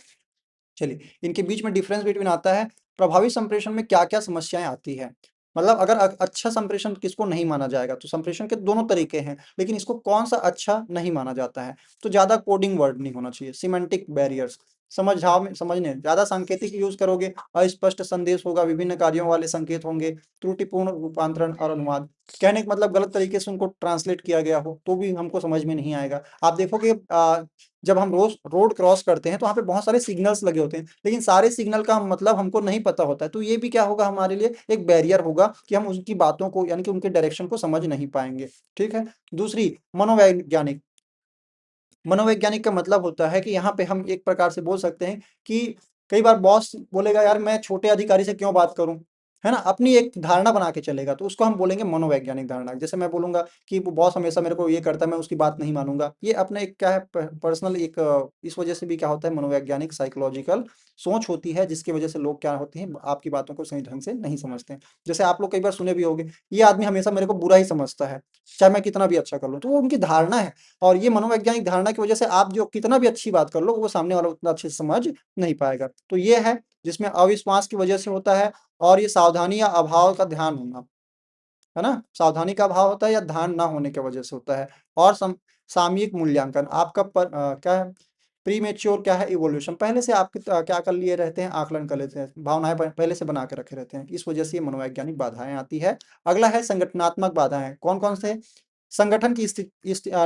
चलिए इनके बीच में डिफरेंस बिटवीन आता है, प्रभावी संप्रेषण में क्या क्या समस्याएं आती है। मतलब अगर अच्छा संप्रेषण किसको नहीं माना जाएगा, तो संप्रेषण के दोनों तरीके हैं, लेकिन इसको कौन सा अच्छा नहीं माना जाता है। तो ज्यादा कोडिंग वर्ड नहीं होना चाहिए, सिमेंटिक बैरियर्स, समझने ज्यादा सांकेतिक यूज करोगे, अस्पष्ट संदेश होगा, विभिन्न कार्यों वाले संकेत होंगे, त्रुटिपूर्ण रूपांतरण और अनुवाद, कहने का मतलब गलत तरीके से उनको ट्रांसलेट किया गया हो तो भी हमको समझ में नहीं आएगा। आप देखोगे जब हम रोज रोड क्रॉस करते हैं तो वहाँ पे बहुत सारे सिग्नल्स लगे होते हैं, लेकिन सारे सिग्नल का मतलब हमको नहीं पता होता है, तो ये भी क्या होगा, हमारे लिए एक बैरियर होगा कि हम उनकी बातों को यानी कि उनके डायरेक्शन को समझ नहीं पाएंगे। ठीक है, दूसरी मनोवैज्ञानिक, मनोवैज्ञानिक का मतलब होता है कि यहाँ पे हम एक प्रकार से बोल सकते हैं कि कई बार बॉस बोलेगा, यार मैं छोटे अधिकारी से क्यों बात करूं, है ना, अपनी एक धारणा बना के चलेगा, तो उसको हम बोलेंगे मनोवैज्ञानिक धारणा। जैसे मैं बोलूंगा कि वो बॉस हमेशा मेरे को ये करता है, मैं उसकी बात नहीं मानूंगा, ये अपना एक क्या है, पर्सनल एक इस वजह से भी क्या होता है, मनोवैज्ञानिक साइकोलॉजिकल सोच होती है, जिसकी वजह से लोग क्या होते हैं, आपकी बातों को सही ढंग से नहीं समझते हैं। जैसे आप लोग कई बार सुने भी होंगे, ये आदमी हमेशा मेरे को बुरा ही समझता है, चाहे मैं कितना भी अच्छा कर लूं, तो वो उनकी धारणा है। और ये मनोवैज्ञानिक धारणा की वजह से आप जो कितना भी अच्छी बात कर लो, वो सामने वाला उतना अच्छे से समझ नहीं पाएगा। तो ये है जिसमें अविश्वास की वजह से होता है, और ये सावधानी या अभाव का ध्यान होना, है ना, सावधानी का अभाव होता है या ध्यान ना होने की वजह से होता है। और सामयिक मूल्यांकन, आपका क्या है, प्रीमेच्योर क्या है, इवोल्यूशन, पहले से आप क्या कर लिए रहते हैं, आकलन कर लेते हैं, भावनाएं पहले से बना के रखे रहते हैं, इस वजह से ये मनोवैज्ञानिक बाधाएं आती है। अगला है संगठनात्मक बाधाएं, कौन कौन से, संगठन की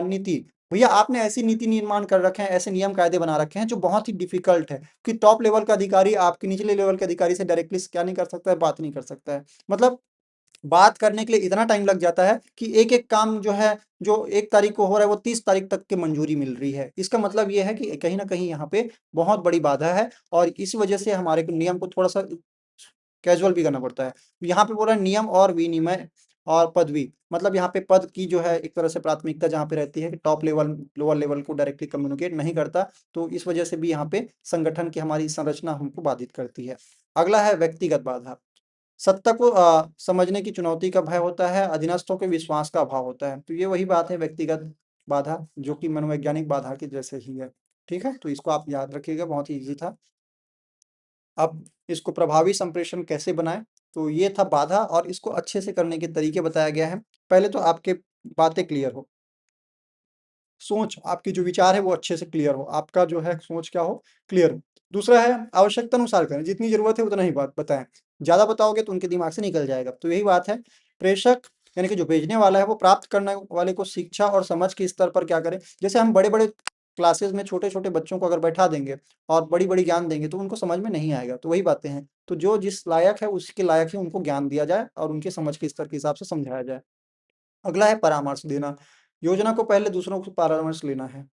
नीति, भैया आपने ऐसी नीति निर्माण कर रखे हैं, ऐसे नियम कायदे बना रखे हैं जो बहुत ही डिफिकल्ट है, कि टॉप लेवल का अधिकारी आपके निचले लेवल के अधिकारी से डायरेक्टली क्या नहीं कर सकता है, बात नहीं कर सकता है। मतलब बात करने के लिए इतना टाइम लग जाता है कि एक एक काम जो है, जो 1 तारीख को हो रहा है, वो 30 तारीख तक की मंजूरी मिल रही है। इसका मतलब ये है कि कहीं ना कहीं यहाँ पे बहुत बड़ी बाधा है, और इस वजह से हमारे नियम को थोड़ा सा कैजुअल भी करना पड़ता है। यहाँ पे बोला नियम और विनिमय और पदवी, मतलब यहाँ पे पद की जो है एक तरह से प्राथमिकता जहाँ पे रहती है कि टॉप लेवल लोअर लेवल को डायरेक्टली कम्युनिकेट नहीं करता, तो इस वजह से भी यहाँ पे संगठन की हमारी संरचना हमको बाधित करती है। अगला है व्यक्तिगत बाधा, सत्ता को समझने की चुनौती का भय होता है, अधीनस्थों के विश्वास का अभाव होता है। तो ये वही बात है, व्यक्तिगत बाधा, जो कि मनोवैज्ञानिक बाधा की जैसे ही है। ठीक है, तो इसको आप याद रखिएगा, बहुत ही ईजी था। अब इसको प्रभावी संप्रेषण कैसे बनाएं, तो ये था बाधा, और इसको अच्छे से करने के तरीके बताया गया है। पहले तो आपके बातें क्लियर हो, सोच आपकी जो विचार है वो अच्छे से क्लियर हो, आपका जो है सोच क्या हो, क्लियर हो। दूसरा है आवश्यकता अनुसार करें, जितनी जरूरत है उतना ही बात बताएं, ज्यादा बताओगे तो उनके दिमाग से निकल जाएगा। तो यही बात है, प्रेषक यानी कि जो भेजने वाला है वो प्राप्त करने वाले को शिक्षा और समझ के स्तर पर क्या करें। जैसे हम बड़े बड़े क्लासेस में छोटे छोटे बच्चों को अगर बैठा देंगे और बड़ी बड़ी ज्ञान देंगे, तो उनको समझ में नहीं आएगा। तो वही बातें हैं, तो जो जिस लायक है उसके लायक ही उनको ज्ञान दिया जाए, और उनके समझ के स्तर के हिसाब से समझाया जाए। अगला है परामर्श देना, योजना को पहले दूसरों को परामर्श लेना है।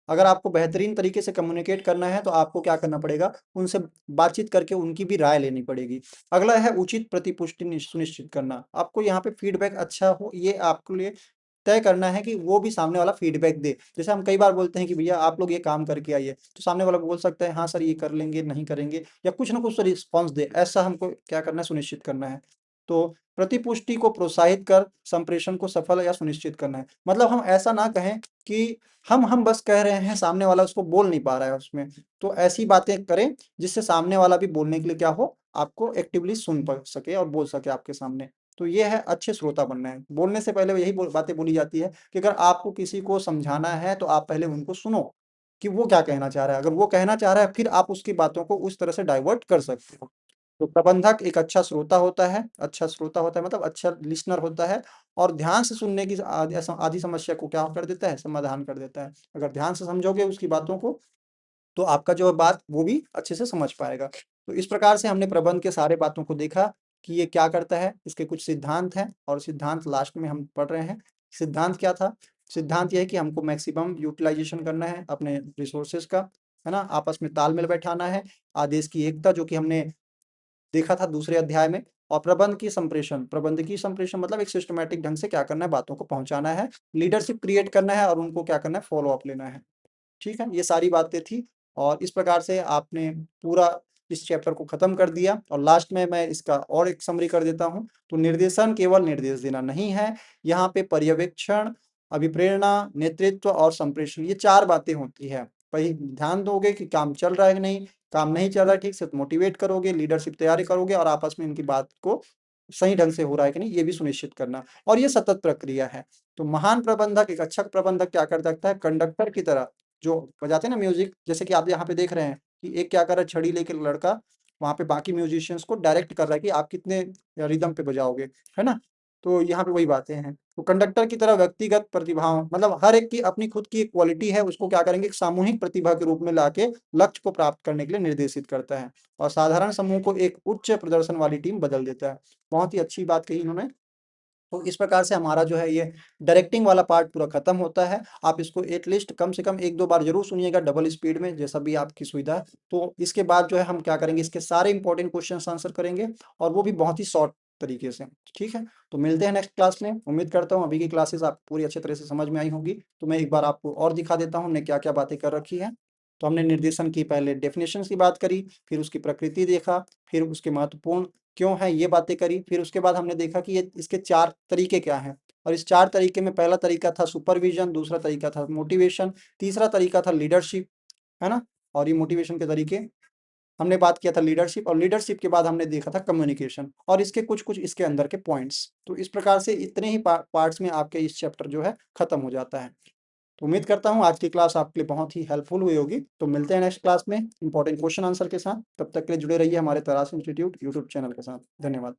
अगर आपको बेहतरीन तरीके से कम्युनिकेट करना है तो आपको क्या करना पड़ेगा, उनसे बातचीत करके उनकी भी राय लेनी पड़ेगी। अगला है उचित प्रतिपुष्टि सुनिश्चित करना। आपको यहाँ पे फीडबैक अच्छा हो, ये आपके लिए तय करना है कि वो भी सामने वाला फीडबैक दे। जैसे हम कई बार बोलते हैं कि भैया आप लोग ये काम करके आइए, तो सामने वाला बोल सकता है हाँ सर ये कर लेंगे, नहीं करेंगे, या कुछ ना कुछ तो रिस्पॉन्स दे। ऐसा हमको क्या करना है, सुनिश्चित करना है। तो प्रतिपुष्टि को प्रोत्साहित कर संप्रेषण को सफल या सुनिश्चित करना है। मतलब हम ऐसा ना कहें कि हम बस कह रहे हैं, सामने वाला उसको बोल नहीं पा रहा है उसमें। तो ऐसी बातें करें जिससे सामने वाला भी बोलने के लिए क्या हो, आपको एक्टिवली सुन सके और बोल सके आपके सामने। तो ये है अच्छे श्रोता बनना है। बोलने से पहले यही बातें बोली जाती है कि अगर आपको किसी को समझाना है तो आप पहले उनको सुनो कि वो क्या कहना चाह रहा है। अगर वो कहना चाह रहा है फिर आप उसकी बातों को उस तरह से डाइवर्ट कर सकते हो। तो प्रबंधक एक अच्छा श्रोता होता है, अच्छा श्रोता होता है मतलब अच्छा लिसनर होता है, और ध्यान से सुनने की आधी समस्या को क्या कर देता है, समाधान कर देता है। अगर ध्यान से समझोगे उसकी बातों को तो आपका जो है बात वो भी अच्छे से समझ पाएगा। तो इस प्रकार से हमने प्रबंध के सारे बातों को देखा कि ये क्या करता है, इसके कुछ सिद्धांत हैं और सिद्धांत लास्ट में हम पढ़ रहे हैं। सिद्धांत क्या था? सिद्धांत ये है कि हमको मैक्सिमम यूटिलाइजेशन करना है अपने रिसोर्सेज का, है ना? आपस में तालमेल बैठाना है, आदेश की एकता जो कि हमने देखा था दूसरे अध्याय में, और प्रबंध की संप्रेषण मतलब एक सिस्टमैटिक ढंग से क्या करना है, बातों को पहुंचाना है, लीडरशिप क्रिएट करना है और उनको क्या करना है, फॉलो अप लेना है। ठीक है, ये सारी बातें थी और इस प्रकार से आपने पूरा इस चैप्टर को खत्म कर दिया। और लास्ट में मैं इसका और एक समरी कर देता हूँ। तो निर्देशन केवल निर्देश देना नहीं है, यहाँ पे पर्यवेक्षण, अभिप्रेरणा, नेतृत्व और संप्रेषण, ये 4 बातें होती है। वही ध्यान दोगे कि काम चल रहा है कि नहीं, काम नहीं चल रहा है ठीक से तो मोटिवेट करोगे, लीडरशिप तैयारी करोगे और आपस में इनकी बात को सही ढंग से हो रहा है कि नहीं ये भी सुनिश्चित करना, और ये सतत प्रक्रिया है। तो महान प्रबंधक, एक अच्छा प्रबंधक क्या कर सकता है, कंडक्टर की तरह जो बजाते हैं ना म्यूजिक, जैसे कि आप यहाँ पे देख रहे हैं कि एक क्या कर रहा है, छड़ी लेके लड़का वहां पे बाकी म्यूजिशियंस को डायरेक्ट कर रहा है कि आप कितने रिदम पे बजाओगे, है ना? तो यहाँ पे वही बातें हैं। तो कंडक्टर की तरह व्यक्तिगत प्रतिभाओं मतलब हर एक की अपनी खुद की एक क्वालिटी है, उसको क्या करेंगे, एक सामूहिक प्रतिभा के रूप में लाके लक्ष्य को प्राप्त करने के लिए निर्देशित करता है, और साधारण समूह को एक उच्च प्रदर्शन वाली टीम बदल देता है। बहुत ही अच्छी बात कही इन्होंने। तो इस प्रकार से हमारा जो है ये डायरेक्टिंग वाला पार्ट पूरा खत्म होता है। आप इसको एटलीस्ट कम से कम 1-2 बार ज़रूर सुनिएगा डबल स्पीड में, जैसा भी आपकी सुविधा है। तो इसके बाद जो है हम क्या करेंगे, इसके सारे इंपॉर्टेंट क्वेश्चंस आंसर करेंगे और वो भी बहुत ही शॉर्ट तरीके से। ठीक है? तो मिलते हैं नेक्स्ट क्लास में। उम्मीद करता हूँ अभी की क्लासेस आपको पूरी अच्छे तरह से समझ में आई होंगी। तो मैं एक बार आपको और दिखा देता हूँ हमने क्या-क्या बातें कर रखी हैं। तो हमने निर्देशन की पहले डेफिनिशंस की बात करी, फिर उसकी प्रकृति देखा, फिर उसके महत्वपूर्ण क्यों है ये बातें करी, फिर उसके बाद हमने देखा कि ये इसके 4 तरीके क्या हैं, और इस 4 तरीके में पहला तरीका था सुपरविजन, दूसरा तरीका था मोटिवेशन, तीसरा तरीका था लीडरशिप, है ना? और ये मोटिवेशन के तरीके हमने बात किया था लीडरशिप, और लीडरशिप के बाद हमने देखा था कम्युनिकेशन और इसके कुछ-कुछ इसके अंदर के पॉइंट्स। तो इस प्रकार से इतने ही पार्ट्स में आपके इस चैप्टर जो है खत्म हो जाता है। तो उम्मीद करता हूँ आज की क्लास आपके लिए बहुत ही हेल्पफुल हुई होगी। तो मिलते हैं नेक्स्ट क्लास में इंपॉर्टेंट क्वेश्चन आंसर के साथ। तब तक के लिए जुड़े रहिए हमारे तराश इंस्टीट्यूट यूट्यूब चैनल के साथ। धन्यवाद।